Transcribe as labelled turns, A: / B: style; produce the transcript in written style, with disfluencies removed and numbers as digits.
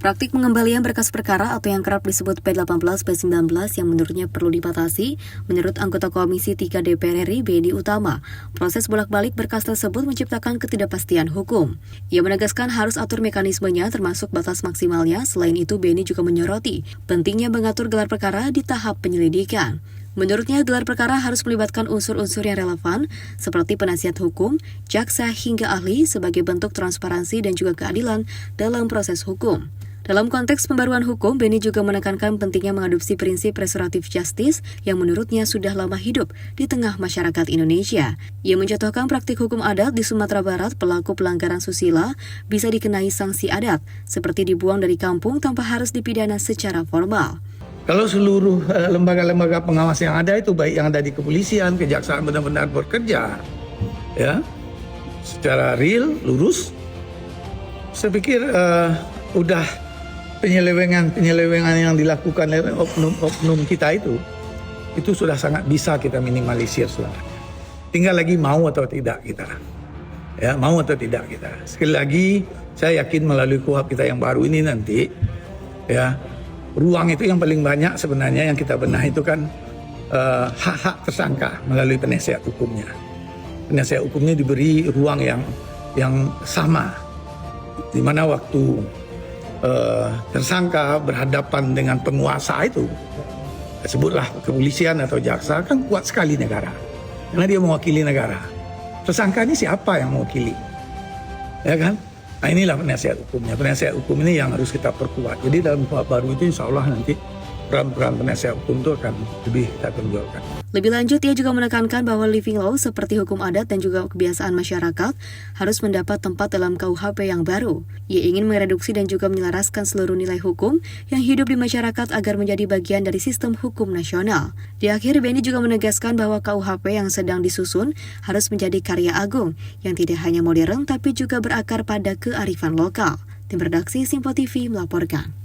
A: Praktik pengembalian berkas perkara atau yang kerap disebut P18, P19 yang menurutnya perlu dibatasi, menurut anggota Komisi 3 DPR RI Beni Utama, proses bolak-balik berkas tersebut menciptakan ketidakpastian hukum. Ia menegaskan harus atur mekanismenya termasuk batas maksimalnya. Selain itu, Beni juga menyoroti pentingnya mengatur gelar perkara di tahap penyelidikan. Menurutnya, gelar perkara harus melibatkan unsur-unsur yang relevan seperti penasihat hukum, jaksa hingga ahli sebagai bentuk transparansi dan juga keadilan dalam proses hukum. Dalam konteks pembaruan hukum, Beni juga menekankan pentingnya mengadopsi prinsip restoratif justice yang menurutnya sudah lama hidup di tengah masyarakat Indonesia. Ia mencontohkan praktik hukum adat di Sumatera Barat, pelaku pelanggaran susila bisa dikenai sanksi adat, seperti dibuang dari kampung tanpa harus dipidana secara formal.
B: Kalau seluruh lembaga-lembaga pengawas yang ada itu, baik yang ada di kepolisian, kejaksaan benar-benar bekerja, ya, secara real, lurus, saya pikir udah penyelewengan yang dilakukan oleh oknum kita itu sudah sangat bisa kita minimalisir sebenarnya. Tinggal lagi mau atau tidak kita, ya, mau atau tidak kita. Sekali lagi, saya yakin melalui KUHP kita yang baru ini nanti, ya, ruang itu yang paling banyak sebenarnya yang kita benahi itu kan hak-hak tersangka melalui penasihat hukumnya. Penasihat hukumnya diberi ruang yang sama, di mana waktu tersangka berhadapan dengan penguasa itu, sebutlah kepolisian atau jaksa, kan kuat sekali negara karena dia mewakili negara. Tersangka ini siapa yang mewakili, ya kan? Nah, inilah penasihat hukumnya. Penasihat hukum ini yang harus kita perkuat. Jadi dalam KUHP baru itu insya Allah nanti peran-peran penasihat hukum itu akan lebih kita tonjolkan.
A: Lebih lanjut, ia juga menekankan bahwa living law seperti hukum adat dan juga kebiasaan masyarakat harus mendapat tempat dalam KUHP yang baru. Ia ingin mereduksi dan juga menyelaraskan seluruh nilai hukum yang hidup di masyarakat agar menjadi bagian dari sistem hukum nasional. Di akhir, Beni juga menegaskan bahwa KUHP yang sedang disusun harus menjadi karya agung yang tidak hanya modern tapi juga berakar pada kearifan lokal. Tim redaksi Simpo TV melaporkan.